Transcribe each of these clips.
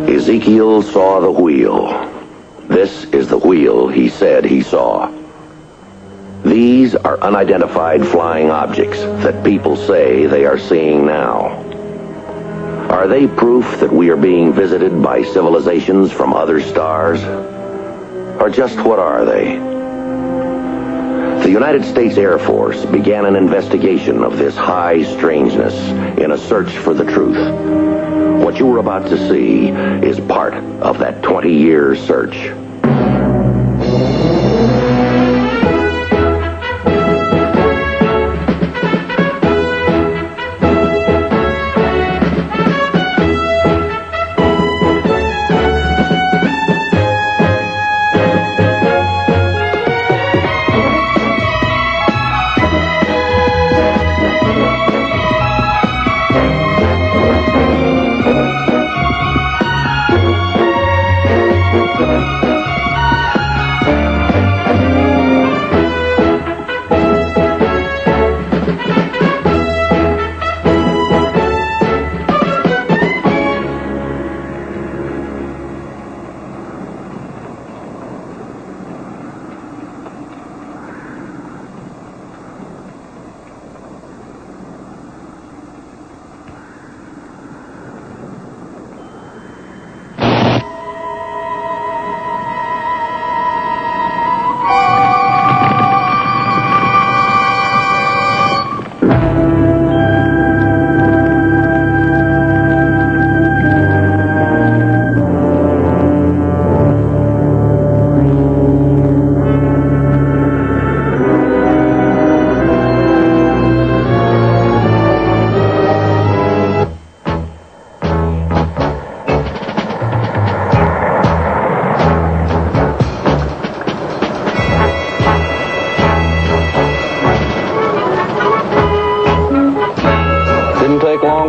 Ezekiel saw the wheel. This is the wheel he said he saw. These are unidentified flying objects that people say they are seeing now. Are they proof that we are being visited by civilizations from other stars? Or just what are they? The United States Air Force began an investigation of this high strangeness in a search for the truth. What you are about to see is part of that 20-year search.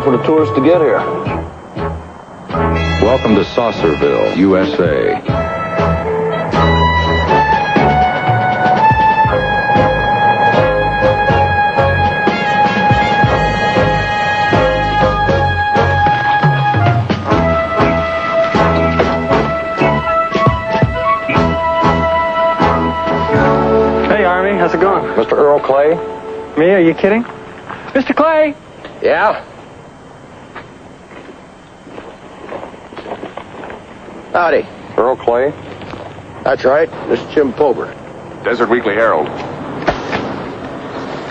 For the tourists to get here. Welcome to Saucerville, USA. Hey, Army, how's it going? Mr. Earl Clay? Me? Are you kidding? Mr. Clay! Yeah? Howdy. Earl Clay? That's right. This is Jim Pober. Desert Weekly Herald.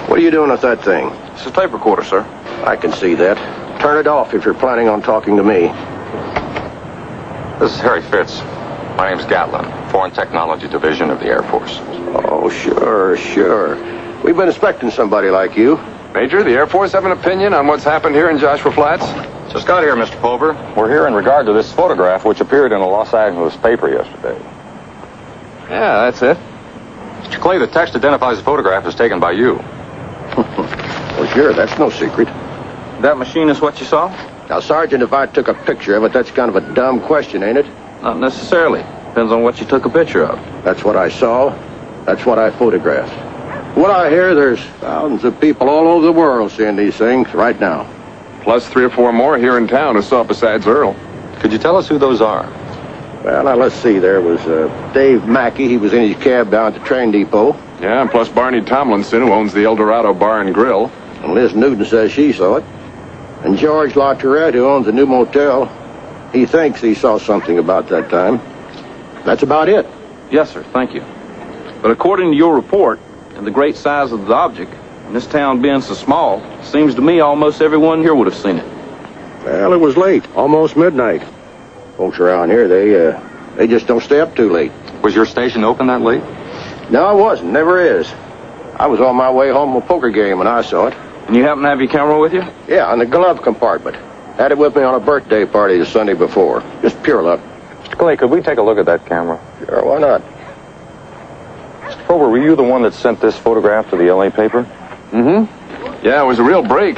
What are you doing with that thing? This is tape recorder, sir. I can see that. Turn it off if you're planning on talking to me. This is Harry Fitz. My name's Gatlin, Foreign Technology Division of the Air Force. Oh, sure. We've been expecting somebody like you. Major, the Air Force have an opinion on what's happened here in Joshua Flats? Just got here, Mr. Pober. We're here in regard to this photograph which appeared in a Los Angeles paper yesterday. Yeah, that's it. Mr. Clay, the text identifies the photograph as taken by you. Well, sure, that's no secret. That machine is what you saw? Now, Sergeant, if I took a picture of it, that's kind of a dumb question, ain't it? Not necessarily. Depends on what you took a picture of. That's what I saw. That's what I photographed. What I hear, there's thousands of people all over the world seeing these things right now. Plus 3 or 4 more here in town who saw it besides Earl. Could you tell us who those are? Well, now, let's see. There was Dave Mackey. He was in his cab down at the train depot. Yeah, and plus Barney Tomlinson, who owns the El Dorado Bar and Grill. And Liz Newton says she saw it. And George LaTourette, who owns a new motel, he thinks he saw something about that time. That's about it. Yes, sir. Thank you. But according to your report and the great size of the object, and this town being so small, seems to me almost everyone here would have seen it. Well, it was late, almost midnight. Folks around here, they just don't stay up too late. Was your station open that late? No, I wasn't. Never is. I was on my way home from a poker game when I saw it. And you happen to have your camera with you? Yeah, in the glove compartment. Had it with me on a birthday party the Sunday before. Just pure luck. Mr. Clay, could we take a look at that camera? Sure, why not? Mr. Pober, were you the one that sent this photograph to the L.A. paper? Mm-hmm. Yeah, it was a real break.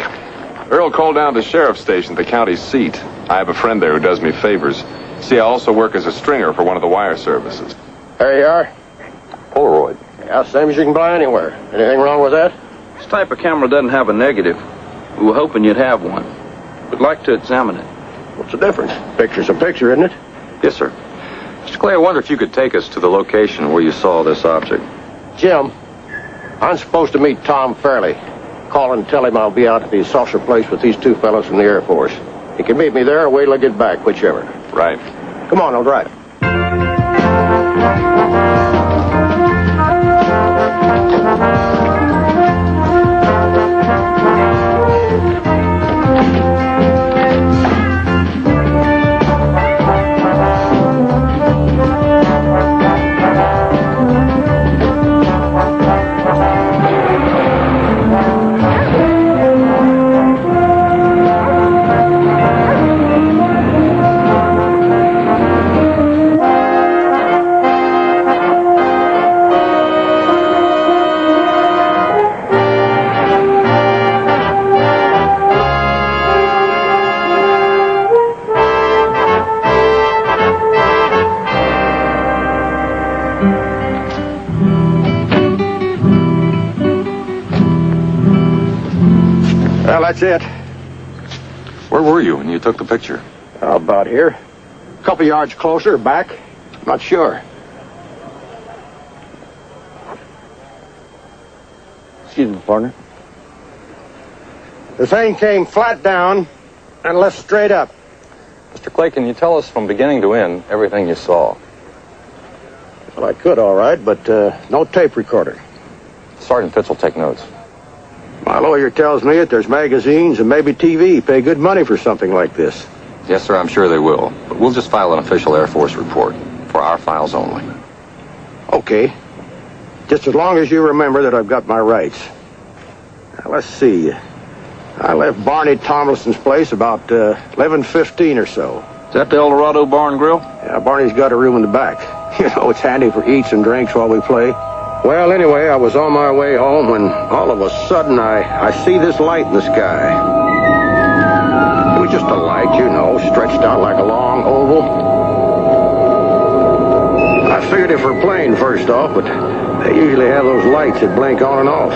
Earl called down to the sheriff's station, the county seat. I have a friend there who does me favors. See, I also work as a stringer for one of the wire services. There you are. Polaroid. Yeah, same as you can buy anywhere. Anything wrong with that? This type of camera doesn't have a negative. We were hoping you'd have one. We'd like to examine it. What's the difference? Picture's a picture, isn't it? Yes, sir. Mr. Clay, I wonder if you could take us to the location where you saw this object. Jim, I'm supposed to meet Tom Fairley. Call and tell him I'll be out at the saucer place with these two fellows from the Air Force. He can meet me there or wait till I get back, whichever. Right. Come on, I'll drive. Well, that's it. Where were you when you took the picture? About here. A couple yards closer, back. Not sure. Excuse me, partner. The thing came flat down and left straight up. Mr. Clay, can you tell us from beginning to end everything you saw? Well, I could, all right, but no tape recorder. Sergeant Fitz will take notes. My lawyer tells me that there's magazines and maybe TV pay good money for something like this. Yes, sir, I'm sure they will. But we'll just file an official Air Force report for our files only. Okay. Just as long as you remember that I've got my rights. Now, let's see. I left Barney Tomlinson's place about 11:15 or so. Is that the El Dorado Bar and Grill? Yeah, Barney's got a room in the back. You know, it's handy for eats and drinks while we play. Well, anyway, I was on my way home when all of a sudden I see this light in the sky. It was just a light, you know, stretched out like a long oval. I figured it for a plane first off, but they usually have those lights that blink on and off.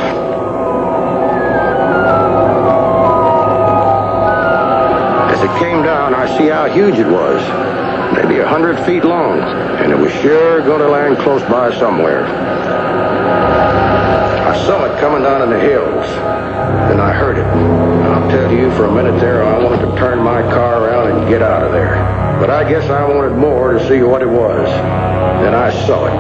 As it came down, I see how huge it was. Maybe 100 feet long, and it was sure going to land close by somewhere. I saw it coming down in the hills, and I heard it. I'll tell you, for a minute there, I wanted to turn my car around and get out of there. But I guess I wanted more to see what it was. Then I saw it.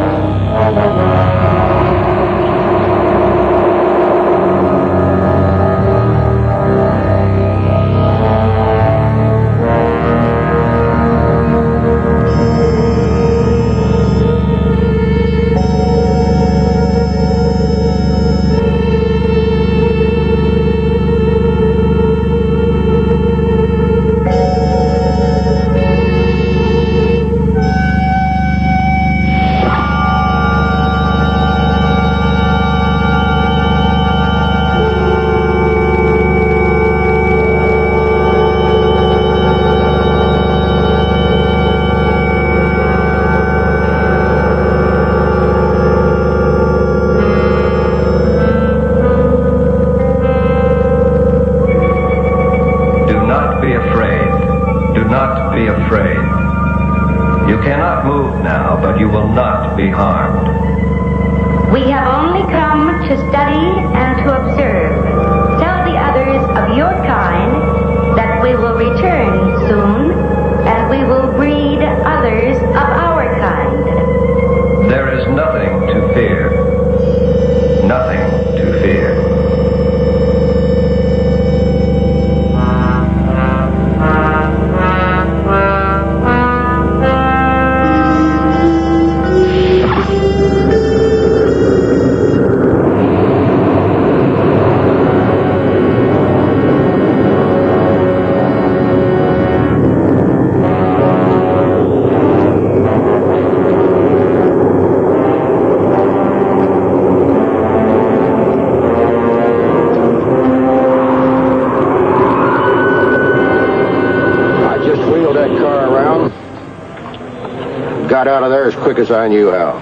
Got out of there as quick as I knew how.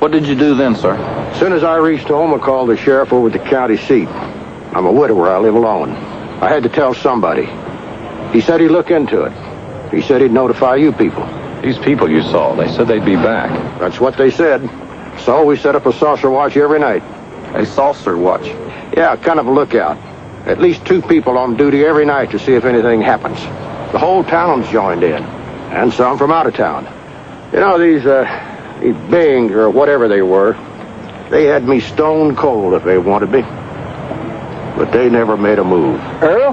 What did you do then, sir? As soon as I reached home, I called the sheriff over at the county seat. I'm a widower. I live alone. I had to tell somebody. He said he'd look into it. He said he'd notify you people. These people you saw, they said they'd be back. That's what they said. So we set up a saucer watch every night. A saucer watch. Yeah, kind of a lookout. At least 2 people on duty every night to see if anything happens. The whole town's joined in. And some from out of town. You know, these beings, or whatever they were, they had me stone cold if they wanted me. But they never made a move. Earl?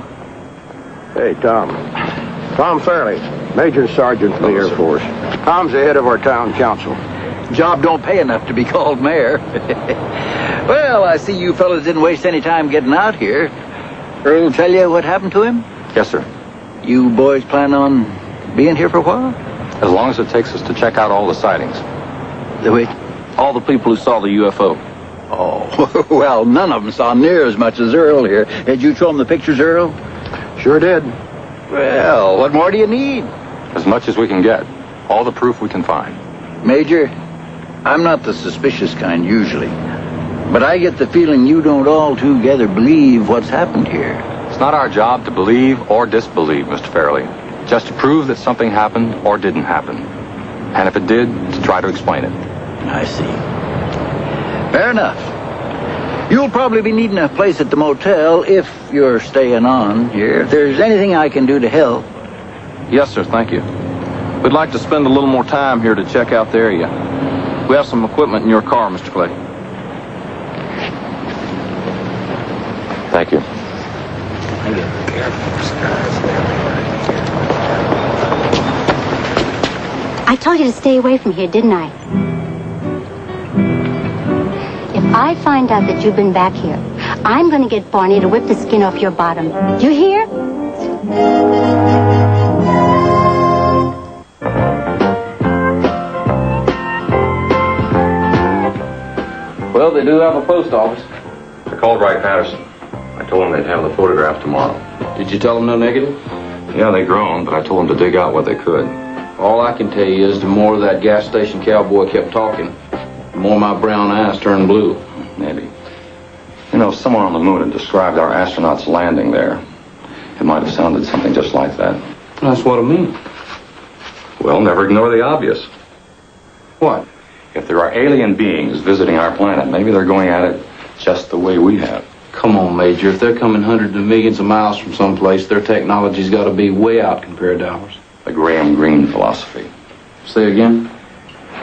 Hey, Tom. Tom Fairley, Major Sergeant from the Air Force. Tom's the head of our town council. Job don't pay enough to be called mayor. Well, I see you fellas didn't waste any time getting out here. Earl tell you what happened to him? Yes, sir. You boys plan on being here for a while? As long as it takes us to check out all the sightings. Wait. All the people who saw the UFO. Oh, well, none of them saw near as much as Earl here. Did you show them the pictures, Earl? Sure did. Well, what more do you need? As much as we can get. All the proof we can find. Major, I'm not the suspicious kind usually. But I get the feeling you don't altogether believe what's happened here. It's not our job to believe or disbelieve, Mr. Fairley. Just to prove that something happened or didn't happen. And if it did, to try to explain it. I see. Fair enough. You'll probably be needing a place at the motel if you're staying on here. If there's anything I can do to help. Yes, sir, thank you. We'd like to spend a little more time here to check out the area. We have some equipment in your car, Mr. Clay. Thank you. I told you to stay away from here, didn't I? If I find out that you've been back here, I'm going to get Barney to whip the skin off your bottom. You hear? Well, they do have a post office. I called Wright Patterson. I told them they'd have the photograph tomorrow. Did you tell them no negative? Yeah, they groaned, but I told them to dig out what they could. All I can tell you is the more that gas station cowboy kept talking, the more my brown eyes turned blue. Maybe. You know, if someone on the moon had described our astronauts landing there, it might have sounded something just like that. That's what I mean. Well, never ignore the obvious. What? If there are alien beings visiting our planet, maybe they're going at it just the way we have. Come on, Major. If they're coming hundreds of millions of miles from someplace, their technology's got to be way out compared to ours. The Graham Greene philosophy. Say again?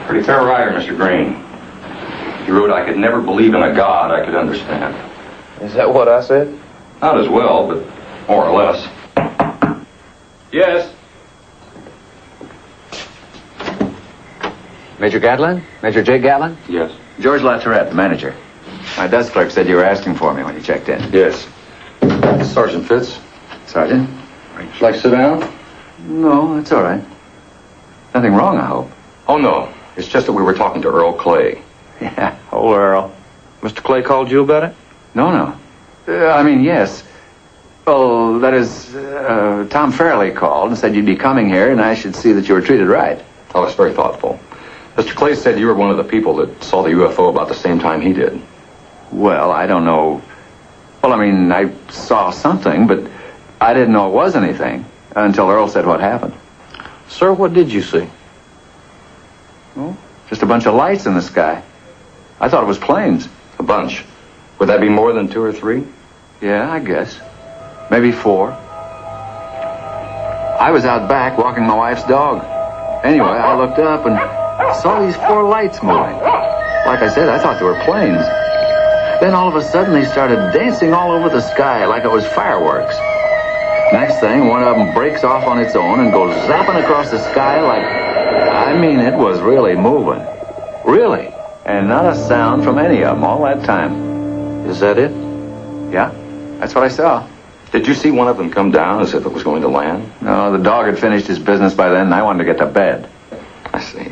Pretty fair writer, Mr. Greene. He wrote, I could never believe in a God I could understand. Is that what I said? Not as well, but more or less. Yes? Major Gatlin? Major J. Gatlin? Yes. George Latourette, the manager. My desk clerk said you were asking for me when you checked in. Yes. Sergeant Fitz. Sergeant? Would you like to sit down? No, that's all right. Nothing wrong, I hope. Oh, no. It's just that we were talking to Earl Clay. Yeah. Oh, Earl. Mr. Clay called you about it? No. Yes. Oh, that is, Tom Fairley called and said you'd be coming here and I should see that you were treated right. Oh, that's very thoughtful. Mr. Clay said you were one of the people that saw the UFO about the same time he did. Well, I don't know. Well, I saw something, but I didn't know it was anything until Earl said what happened. Sir, what did you see? Oh, just a bunch of lights in the sky. I thought it was planes. A bunch. Would that be more than 2 or 3? Yeah, I guess. Maybe 4. I was out back walking my wife's dog. Anyway, I looked up and saw these 4 lights moving. Like I said, I thought they were planes. Then all of a sudden they started dancing all over the sky like it was fireworks. Next thing, one of them breaks off on its own and goes zapping across the sky like... it was really moving. Really. And not a sound from any of them all that time. Is that it? Yeah, that's what I saw. Did you see one of them come down as if it was going to land? No, the dog had finished his business by then and I wanted to get to bed. I see.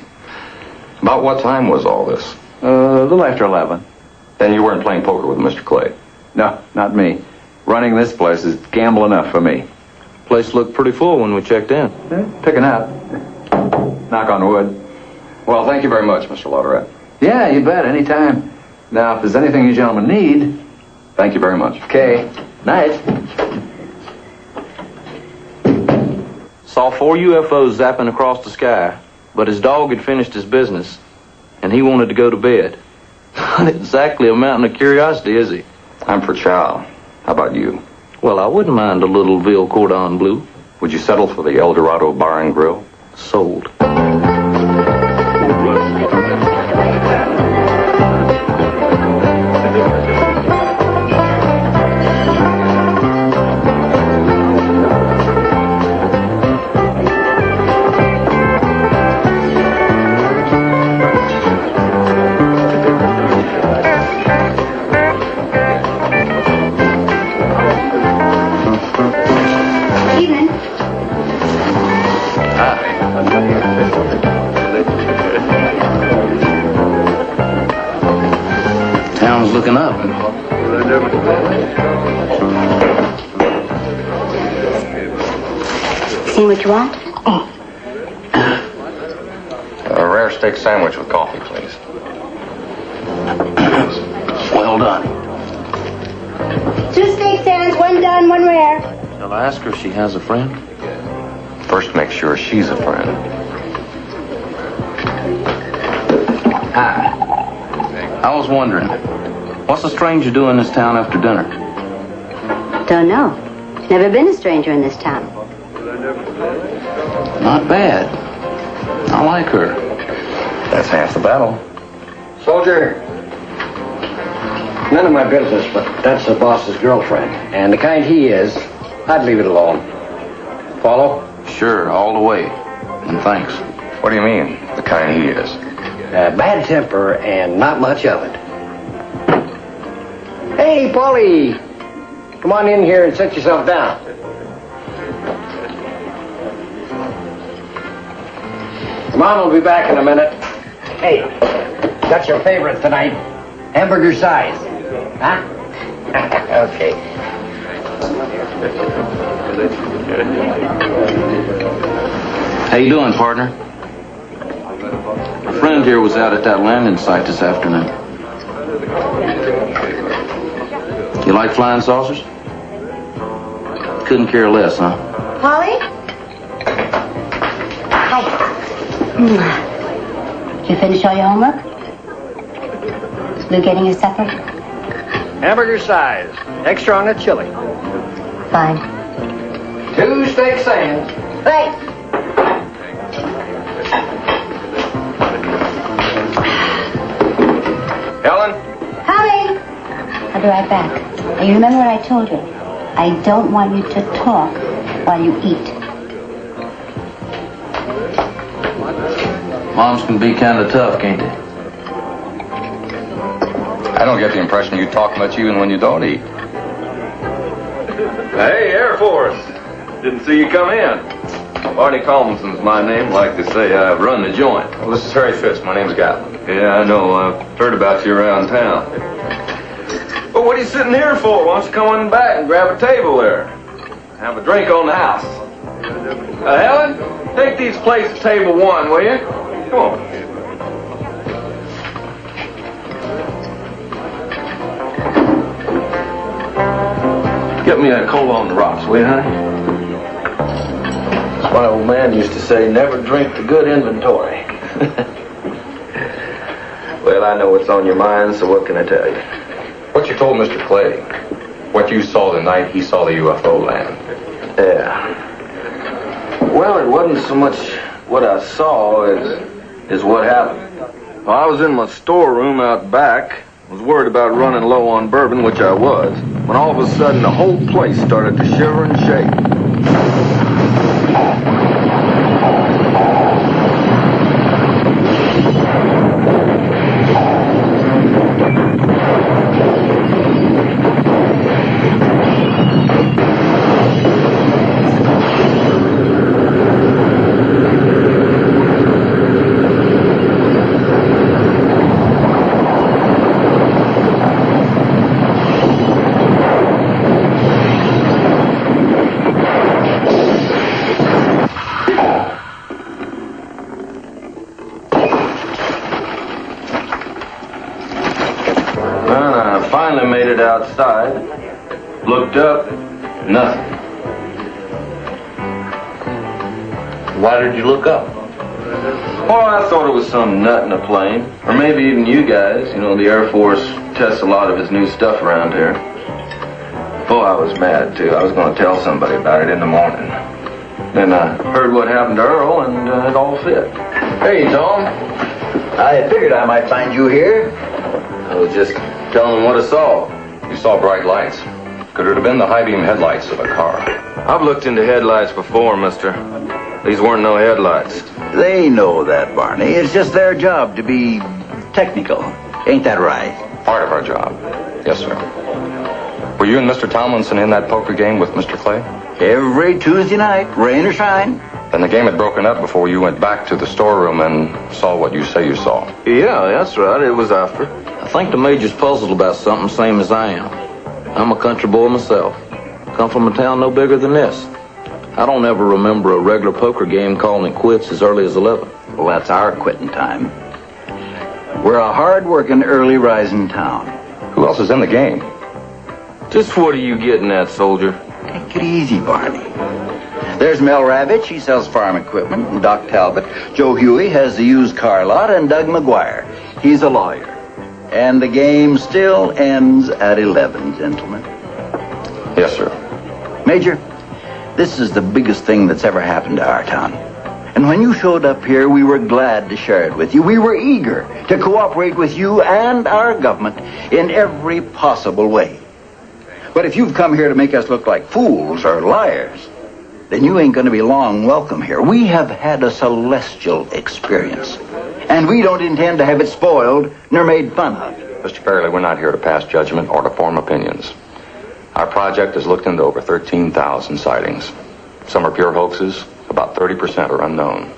About what time was all this? A little after 11. Then you weren't playing poker with Mr. Clay? No, not me. Running this place is gamble enough for me. Place looked pretty full when we checked in. Picking up. Knock on wood. Well, thank you very much, Mr. Latourette. Yeah, you bet, anytime. Now, if there's anything you gentlemen need, Thank you very much. Okay. Night. Saw 4 UFOs zapping across the sky, but his dog had finished his business, and he wanted to go to bed. Not exactly a mountain of curiosity, is he? I'm for chow. How about you? Well, I wouldn't mind a little veal cordon bleu. Would you settle for the El Dorado Bar and Grill? Sold. Town's looking up. See what you want? A rare steak sandwich with coffee, please. Well done. 2 steak sands, 1 done, 1 rare. Shall I ask her if she has a friend? First, make sure she's a friend. Hi. I was wondering, what's a stranger doing in this town after dinner? Don't know. Never been a stranger in this town. Not bad. I like her. That's half the battle. Soldier, none of my business, but that's the boss's girlfriend. And the kind he is, I'd leave it alone. Follow? Sure, all the way. And thanks. What do you mean, the kind he is? Bad temper and not much of it. Hey, Paulie, come on in here and sit yourself down. Mom will be back in a minute. Hey, that's your favorite tonight. Hamburger size. Huh? Okay. How you doing, partner? A friend here was out at that landing site this afternoon. You like flying saucers? Couldn't care less, huh? Polly? Hi. Did you finish all your homework? Lou getting your supper? Hamburger size. Extra on the chili. Fine. 2 steak sands. Right. Helen? Coming. I'll be right back. Now, you remember what I told you? I don't want you to talk while you eat. Moms can be kind of tough, can't they? I don't get the impression you talk much even when you don't eat. Hey, Air Force. Didn't see you come in. Barney Collinson's my name. Like they say, I run the joint. Well, this is Harry Fitz. My name's Gatlin. Yeah, I know. I've heard about you around town. But what are you sitting here for? Why don't you come on back and grab a table there? Have a drink on the house. Helen, take these plates to table 1, will you? Come on. Get me a cola on the rocks, will you, honey? One old man used to say, never drink the good inventory. Well, I know what's on your mind, so what can I tell you? What you told Mr. Clay, what you saw the night he saw the UFO land. Yeah. Well, it wasn't so much what I saw as what happened. Well, I was in my storeroom out back. Was worried about running low on bourbon, which I was, when all of a sudden the whole place started to shiver and shake. outside, looked up, nothing. Why did you look up? Well, I thought it was some nut in a plane. Or maybe even you guys. You know, the Air Force tests a lot of his new stuff around here. Oh, I was mad, too. I was going to tell somebody about it in the morning. Then I heard what happened to Earl, and it all fit. Hey, Tom. I figured I might find you here. I was just telling him what I saw. You saw bright lights. Could it have been the high beam headlights of a car? I've looked into headlights before, mister. These weren't no headlights. They know that, Barney. It's just their job to be technical. Ain't that right? Part of our job. Yes, sir. Were you and Mr. Tomlinson in that poker game with Mr. Clay? Every Tuesday night, rain or shine. Then the game had broken up before you went back to the storeroom and saw what you say you saw. Yeah, that's right. It was after. I think the Major's puzzled about something same as I am. I'm a country boy myself. Come from a town no bigger than this. I don't ever remember a regular poker game calling it quits as early as 11. Well, that's our quitting time. We're a hard-working, early-rising town. Who else is in the game? Just what are you getting at, soldier? Take it easy, Barney. There's Mel Ravitch, he sells farm equipment, and Doc Talbot. Joe Huey has the used car lot, and Doug McGuire, he's a lawyer. And the game still ends at 11, gentlemen. Yes, sir. Major, this is the biggest thing that's ever happened to our town. And when you showed up here, we were glad to share it with you. We were eager to cooperate with you and our government in every possible way. But if you've come here to make us look like fools or liars, then you ain't going to be long welcome here. We have had a celestial experience, and we don't intend to have it spoiled nor made fun of. Mr. Fairley, we're not here to pass judgment or to form opinions. Our project has looked into over 13,000 sightings. Some are pure hoaxes. About 30% are unknown.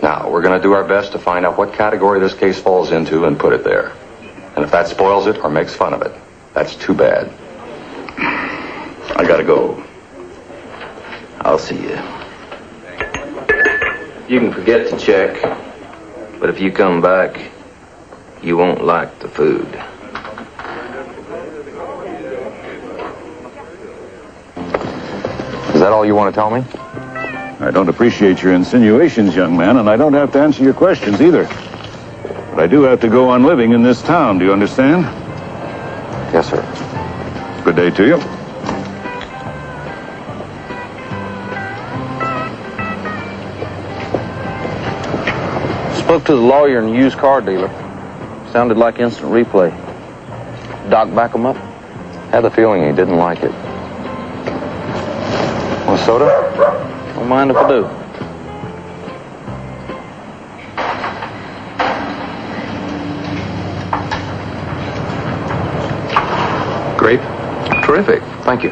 Now, we're going to do our best to find out what category this case falls into and put it there. And if that spoils it or makes fun of it, that's too bad. I gotta go. I'll see you. You can forget to check, but if you come back, you won't like the food. Is that all you want to tell me? I don't appreciate your insinuations, young man, and I don't have to answer your questions either. But I do have to go on living in this town, do you understand? Yes, sir. Good day to you. Spoke to the lawyer and the used car dealer. Sounded like instant replay. Doc back him up? Had the feeling he didn't like it. Want a soda? Don't mind if I do. Grape? Terrific. Thank you.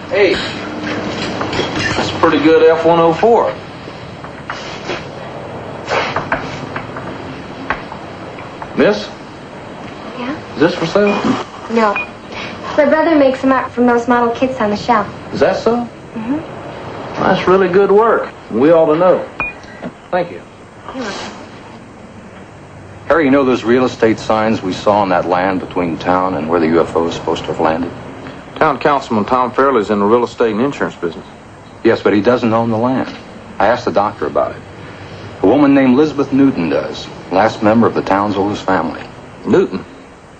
Hey, that's a pretty good F-104. Miss? Yeah? Is this for sale? No. My brother makes them up from those model kits on the shelf. Is that so? Mm-hmm. That's really good work. We ought to know. Thank you. You're welcome. Harry, you know those real estate signs we saw on that land between town and where the UFO is supposed to have landed? Town Councilman Tom Fairley's in the real estate and insurance business. Yes, but he doesn't own the land. I asked the doctor about it. A woman named Elizabeth Newton does. Last member of the town's oldest family. Newton?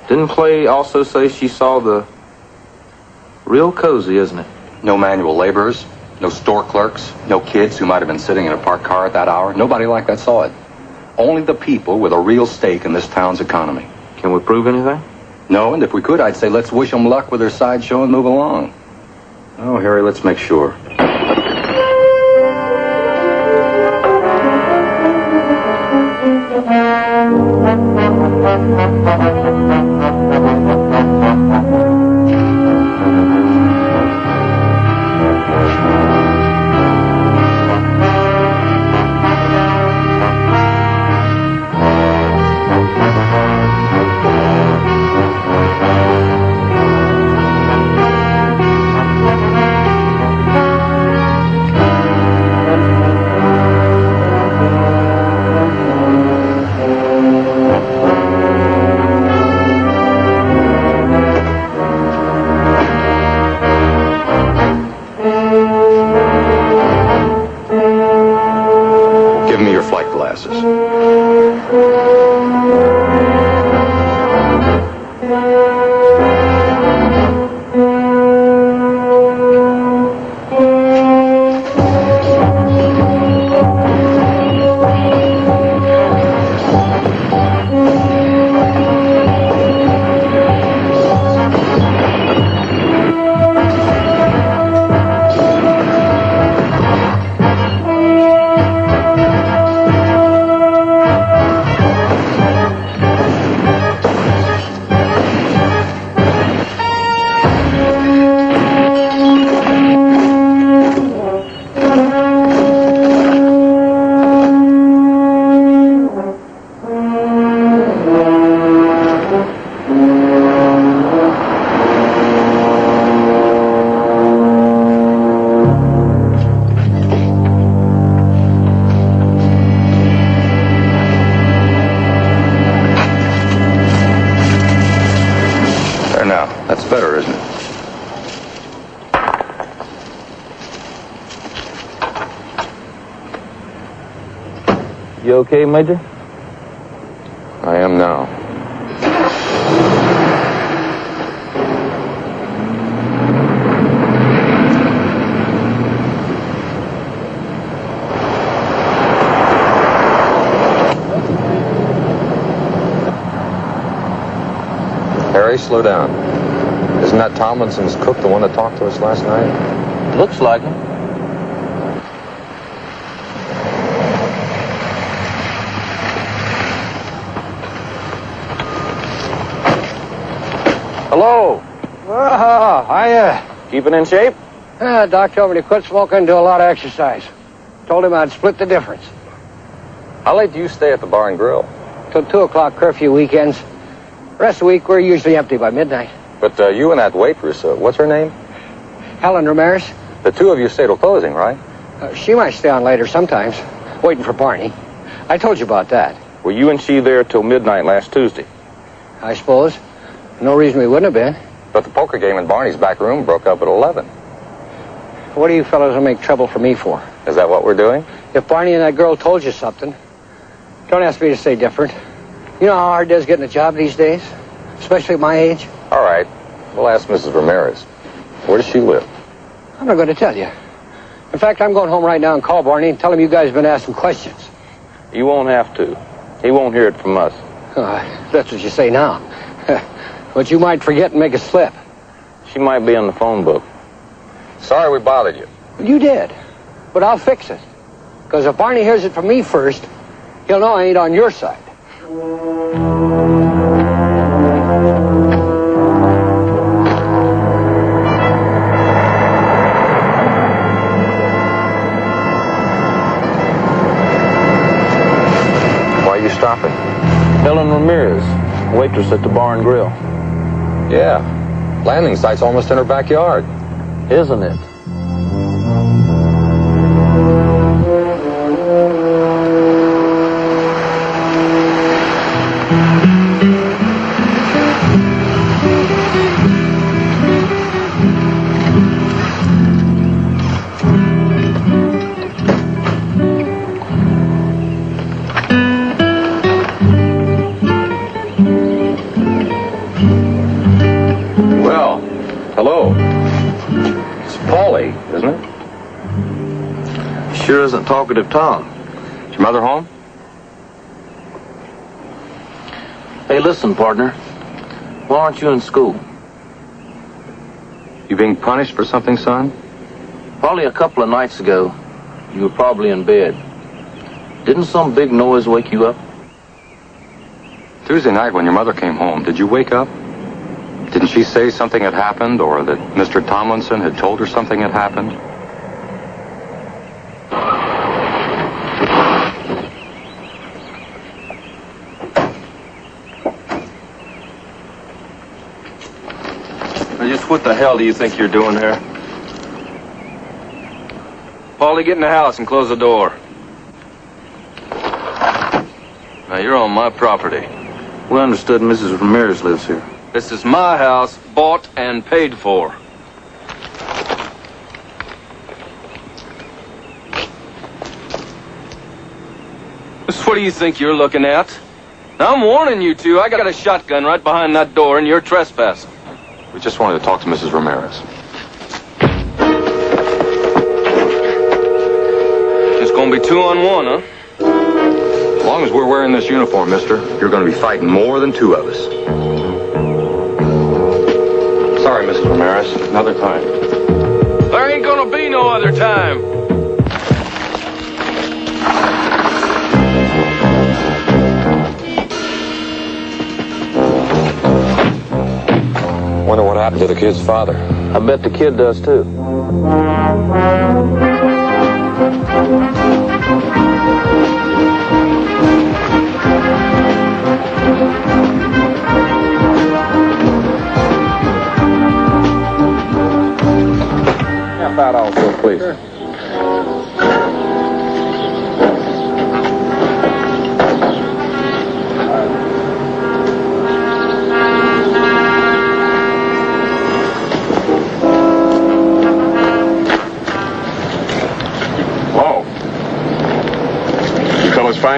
Didn't Clay also say she saw the... Real cozy, isn't it? No manual laborers, no store clerks, no kids who might have been sitting in a parked car at that hour. Nobody like that saw it. Only the people with a real stake in this town's economy. Can we prove anything? No, and if we could, I'd say let's wish them luck with their sideshow and move along. Oh, Harry, let's make sure. That's better, isn't it? You okay, Major? I am now. Harry, slow down. Isn't that Tomlinson's cook the one that talked to us last night? Looks like him. Hello. Oh, hiya. Keeping in shape? Doc told me to quit smoking and do a lot of exercise. Told him I'd split the difference. How late do you stay at the bar and grill? Till 2 o'clock curfew weekends. The rest of the week, we're usually empty by midnight. But you and that waitress, what's her name? Helen Ramirez. The two of you stay till closing, right? She might stay on later sometimes, waiting for Barney. I told you about that. Were you and she there till midnight last Tuesday? I suppose. No reason we wouldn't have been. But the poker game in Barney's back room broke up at 11. What do you fellows will make trouble for me for? Is that what we're doing? If Barney and that girl told you something, don't ask me to say different. You know how hard it is getting a job these days? Especially at my age? All right. We'll ask Mrs. Ramirez. Where does she live? I'm not going to tell you. In fact, I'm going home right now and call Barney and tell him you guys have been asking questions. You won't have to. He won't hear it from us. That's what you say now. But you might forget and make a slip. She might be on the phone book. Sorry we bothered you. You did. But I'll fix it. Because if Barney hears it from me first, he'll know I ain't on your side. Why are you stopping? Helen Ramirez, waitress at the bar and grill. Yeah. Landing site's almost in her backyard. Isn't it? Well, hello. It's Paulie, isn't it? Sure isn't talkative Tom. Is your mother home? Hey, listen, partner. Why aren't you in school? You being punished for something, son? Probably a couple of nights ago, you were probably in bed. Didn't some big noise wake you up? Tuesday night when your mother came home, did you wake up? Didn't she say something had happened, or that Mr. Tomlinson had told her something had happened? Just what the hell do you think you're doing here? Paulie, get in the house and close the door. Now, you're on my property. We understood Mrs. Ramirez lives here. This is my house, bought and paid for. What do you think you're looking at? Now, I'm warning you two. I got a shotgun right behind that door, and you're trespassing. We just wanted to talk to Mrs. Ramirez. It's gonna be 2-on-1, huh? As long as we're wearing this uniform, mister, you're going to be fighting more than two of us. Sorry, Mrs. Ramirez. Another time. There ain't gonna be no other time. Wonder what happened to the kid's father. I bet the kid does too. Half out also, please. Sure.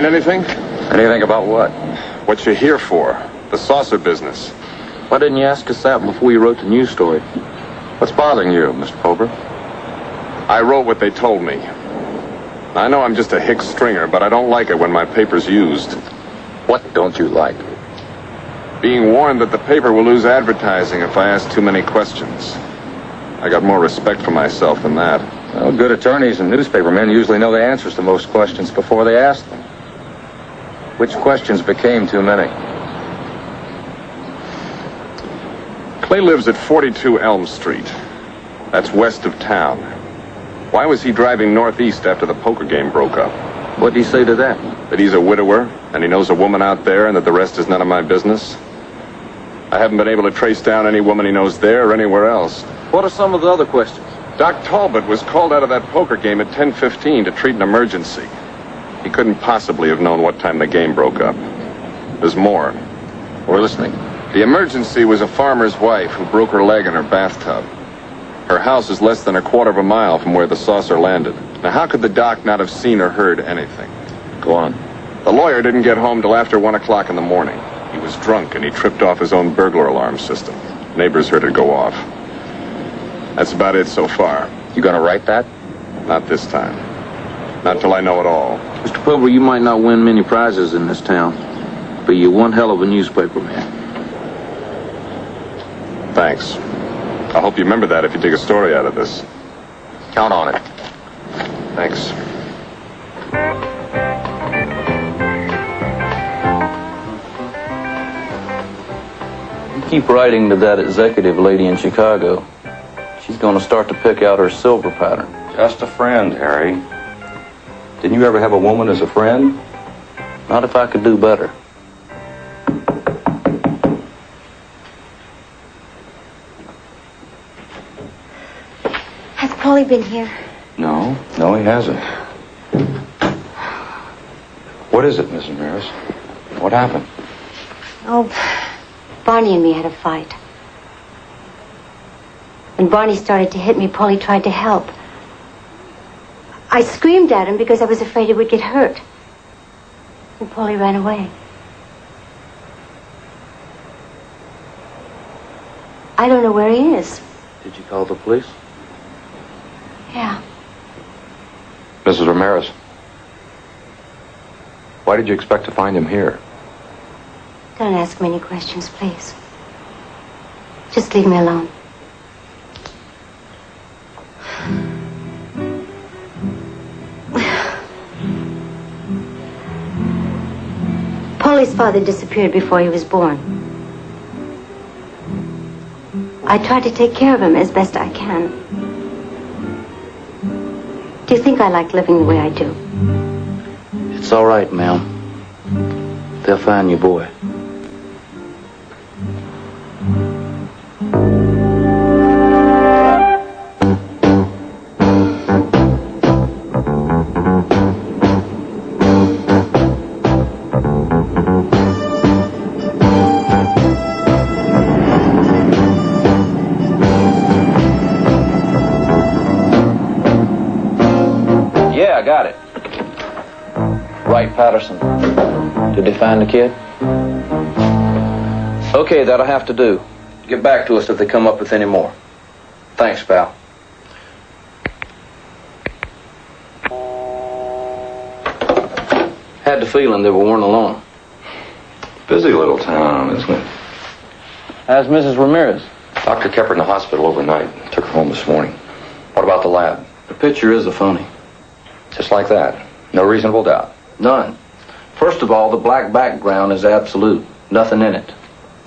find anything? Anything about what? What you here for? The saucer business. Why didn't you ask us that before you wrote the news story? What's bothering you, Mr. Pober? I wrote what they told me. I know I'm just a hick stringer, but I don't like it when my paper's used. What don't you like? Being warned that the paper will lose advertising if I ask too many questions. I got more respect for myself than that. Well, good attorneys and newspapermen usually know the answers to most questions before they ask them. Which questions became too many? Clay lives at 42 Elm Street. That's west of town. Why was he driving northeast after the poker game broke up? What did he say to that? That he's a widower, and he knows a woman out there, and that the rest is none of my business. I haven't been able to trace down any woman he knows there or anywhere else. What are some of the other questions? Doc Talbot was called out of that poker game at 10:15 to treat an emergency. He couldn't possibly have known what time the game broke up. There's more. We're listening. The emergency was a farmer's wife who broke her leg in her bathtub. Her house is less than a quarter of a mile from where the saucer landed. Now, how could the doc not have seen or heard anything? Go on. The lawyer didn't get home till after 1 o'clock in the morning. He was drunk and he tripped off his own burglar alarm system. Neighbors heard it go off. That's about it so far. You gonna write that? Not this time. Not till I know it all. Mr. Pober, you might not win many prizes in this town, but you're one hell of a newspaper man. Thanks. I hope you remember that if you dig a story out of this. Count on it. Thanks. You keep writing to that executive lady in Chicago. She's going to start to pick out her silver pattern. Just a friend, Harry. Didn't you ever have a woman as a friend? Not if I could do better. Has Paulie been here? No, he hasn't. What is it, Mrs. Maris? What happened? Oh, Barney and me had a fight. When Barney started to hit me, Paulie tried to help. I screamed at him because I was afraid he would get hurt. And Paulie ran away. I don't know where he is. Did you call the police? Yeah. Mrs. Ramirez, why did you expect to find him here? Don't ask me any questions, please. Just leave me alone. Paulie's father disappeared before he was born. I try to take care of him as best I can. Do you think I like living the way I do? It's all right, ma'am. They'll find your boy. I got it. Wright Patterson. Did they find the kid? Okay, that'll have to do. Get back to us if they come up with any more. Thanks, pal. Had the feeling they weren't alone. Busy little town, isn't it? How's Mrs. Ramirez? Doctor kept her in the hospital overnight. Took her home this morning. What about the lab? The picture is a phony. Just like that. No reasonable doubt. None. First of all, the black background is absolute. Nothing in it.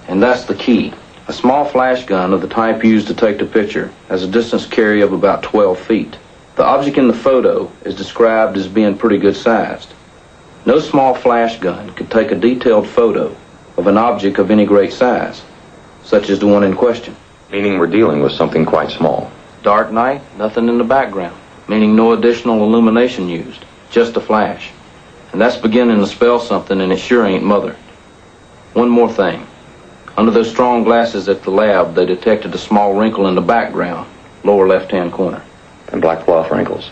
And that's the key. A small flash gun of the type used to take the picture has a distance carry of about 12 feet. The object in the photo is described as being pretty good sized. No small flash gun could take a detailed photo of an object of any great size, such as the one in question. Meaning we're dealing with something quite small. Dark night, nothing in the background. Meaning no additional illumination used, just a flash. And that's beginning to spell something, and it sure ain't Mother. One more thing. Under those strong glasses at the lab, they detected a small wrinkle in the background, lower left-hand corner. And black cloth wrinkles.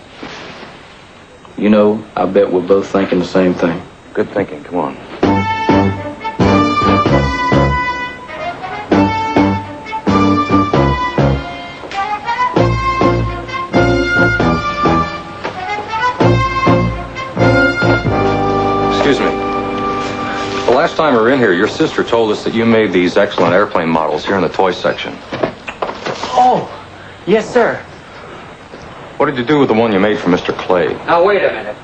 You know, I bet we're both thinking the same thing. Good thinking. Come on. Excuse me. The last time we were in here, your sister told us that you made these excellent airplane models here in the toy section. Oh, yes, sir. What did you do with the one you made for Mr. Clay? Now, wait a minute.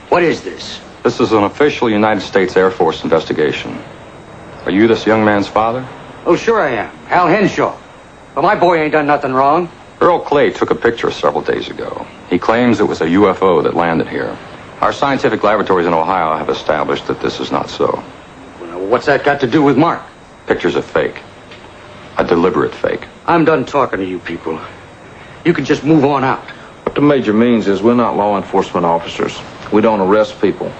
What is this? This is an official United States Air Force investigation. Are you this young man's father? Oh, sure I am. Hal Henshaw. But my boy ain't done nothing wrong. Earl Clay took a picture several days ago. He claims it was a UFO that landed here. Our scientific laboratories in Ohio have established that this is not so. Well, what's that got to do with Mark? Pictures are fake. A deliberate fake. I'm done talking to you people. You can just move on out. What the major means is we're not law enforcement officers. We don't arrest people.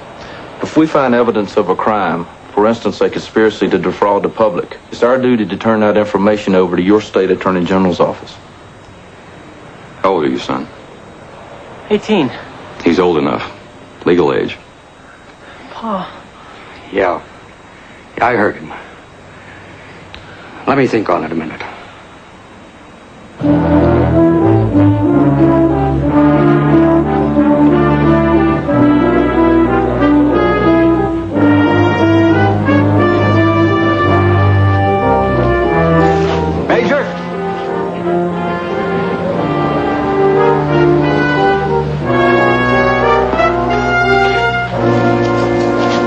If we find evidence of a crime, for instance, a conspiracy to defraud the public, it's our duty to turn that information over to your state attorney general's office. How old are you, son? 18. He's old enough. Legal age. Pa. Yeah, I heard him. Let me think on it a minute. Major?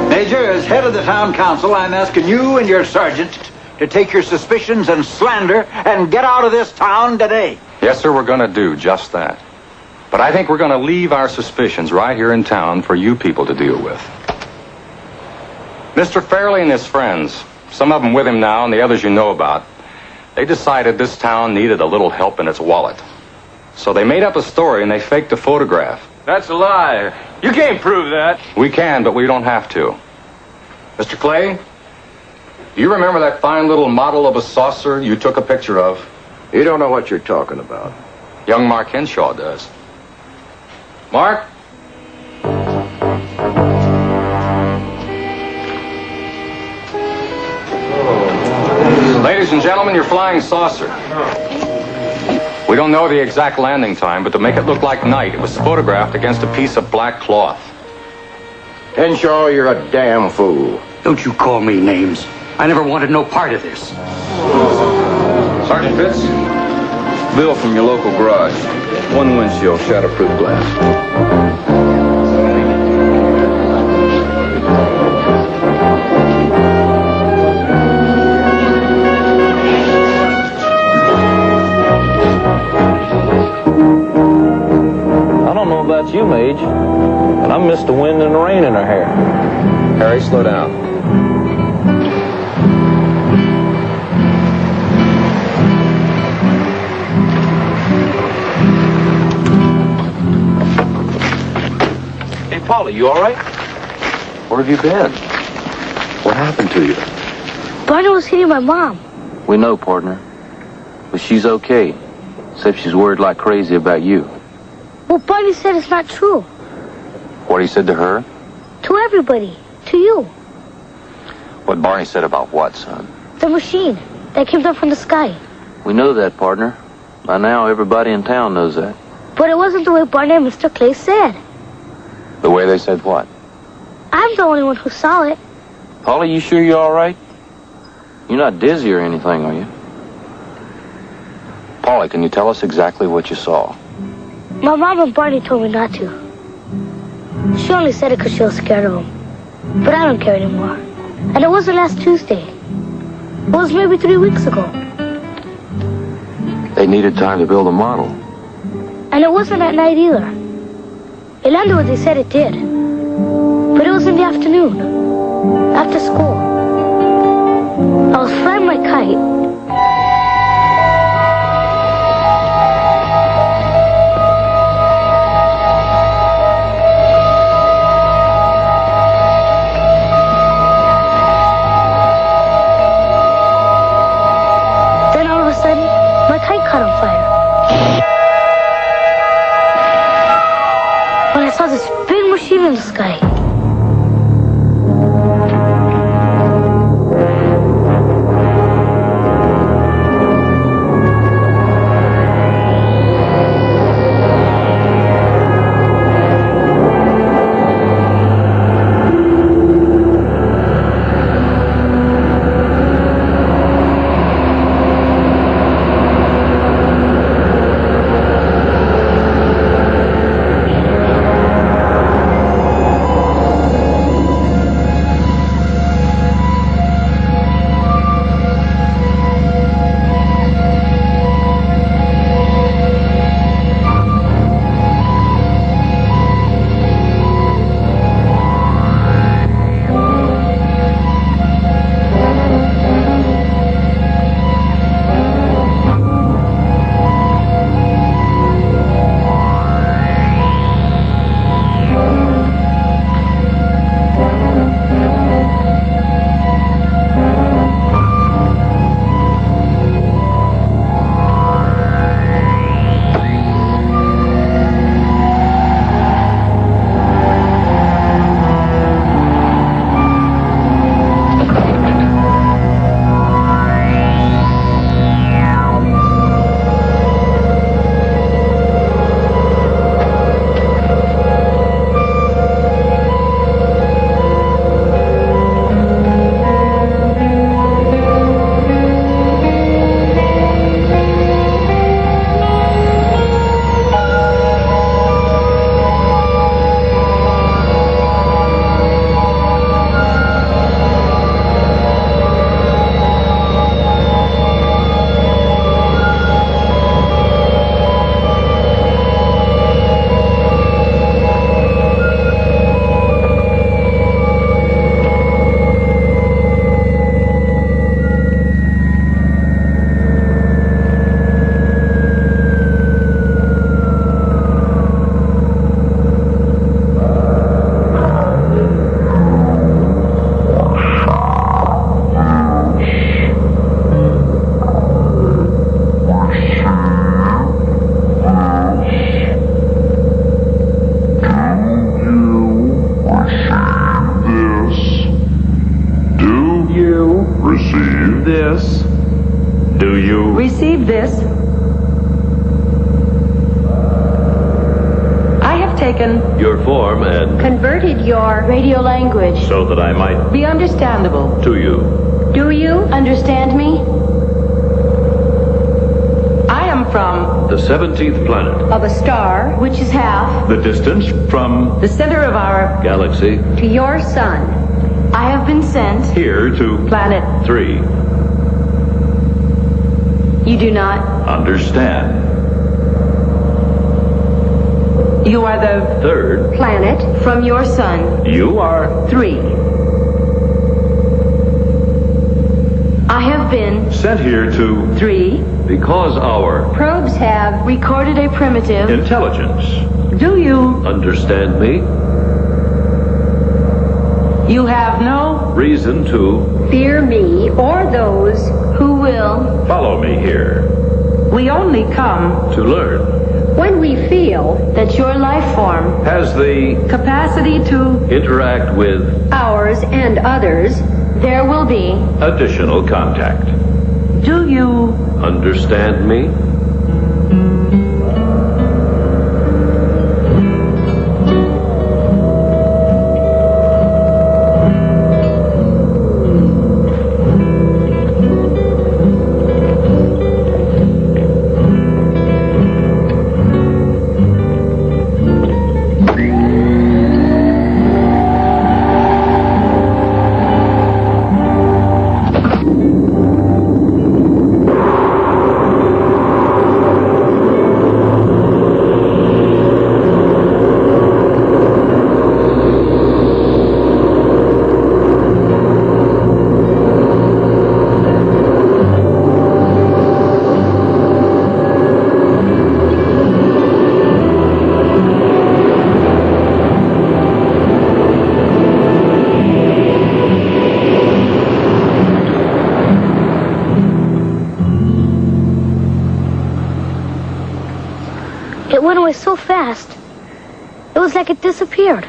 Major, as head of the town council, I'm asking you and your sergeant to take your suspicions and slander and get out of this town today. Yes, sir, we're going to do just that. But I think we're going to leave our suspicions right here in town for you people to deal with. Mr. Fairley and his friends, some of them with him now and the others you know about, they decided this town needed a little help in its wallet. So they made up a story and they faked a photograph. That's a lie. You can't prove that. We can, but we don't have to. Mr. Clay, do you remember that fine little model of a saucer you took a picture of? You don't know what you're talking about. Young Mark Henshaw does. Mark? Ladies and gentlemen, your flying saucer. We don't know the exact landing time, but to make it look like night, it was photographed against a piece of black cloth. Henshaw, you're a damn fool. Don't you call me names. I never wanted no part of this. Sergeant Fitz? Bill from your local garage. One windshield, shatterproof glass. I don't know about you, Mage, but I missed the wind and the rain in her hair. Harry, slow down. Polly, you all right? Where have you been? What happened to you? Barney was hitting my mom. We know, partner. But she's okay. Except she's worried like crazy about you. Well, Barney said it's not true. What he said to her? To everybody. To you. What Barney said about what, son? The machine that came down from the sky. We know that, partner. By now, everybody in town knows that. But it wasn't the way Barney and Mr. Clay said. The way they said what? I'm the only one who saw it. Polly, you sure you're all right? You're not dizzy or anything, are you? Polly, can you tell us exactly what you saw? My mom and Barney told me not to. She only said it because she was scared of him. But I don't care anymore. And it wasn't last Tuesday. It was maybe 3 weeks ago. They needed time to build a model. And it wasn't at night either. It landed what they said it did. But it was in the afternoon. After school. I was flying my kite. Then all of a sudden, my kite caught on fire. sky. Receive this. I have taken your form and converted your radio language so that I might be understandable to you. Do you understand me? I am from the 17th planet of a star which is half the distance from the center of our galaxy to your sun. I have been sent here to planet 3. You do not understand. You are the 3rd planet from your sun. You are 3. I have been sent here to 3 because our probes have recorded a primitive intelligence. Do you understand me? You have no reason to fear me or those who will follow me here. We only come to learn when we feel that your life form has the capacity to interact with ours and others. There will be additional contact. Do you understand me? It went away so fast. It was like it disappeared.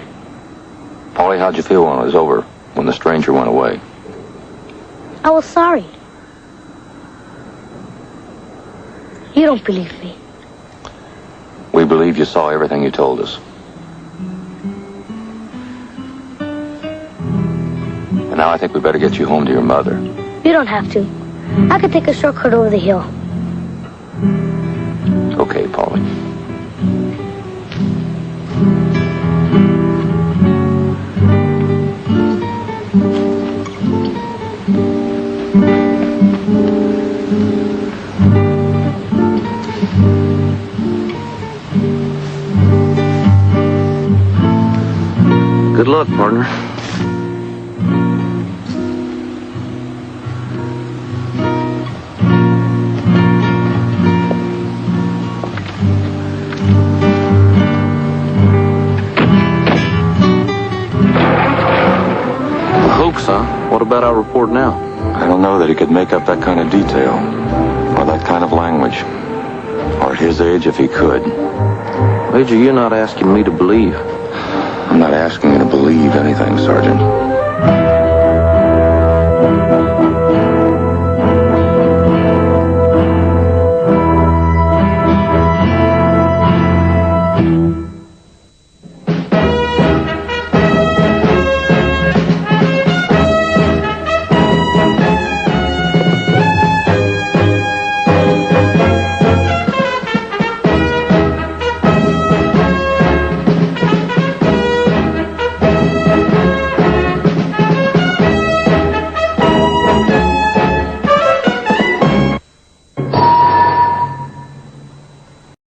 Paulie, how'd you feel when it was over, when the stranger went away? I was sorry. You don't believe me. We believe you saw everything you told us. And now I think we better get you home to your mother. You don't have to. I could take a shortcut over the hill. Okay, Paulie. Good luck, partner. Hoax, huh? What about our report now? I don't know that he could make up that kind of detail, or that kind of language. Or at his age, if he could. Major, you're not asking me to believe. I'm not asking you to believe anything, Sergeant.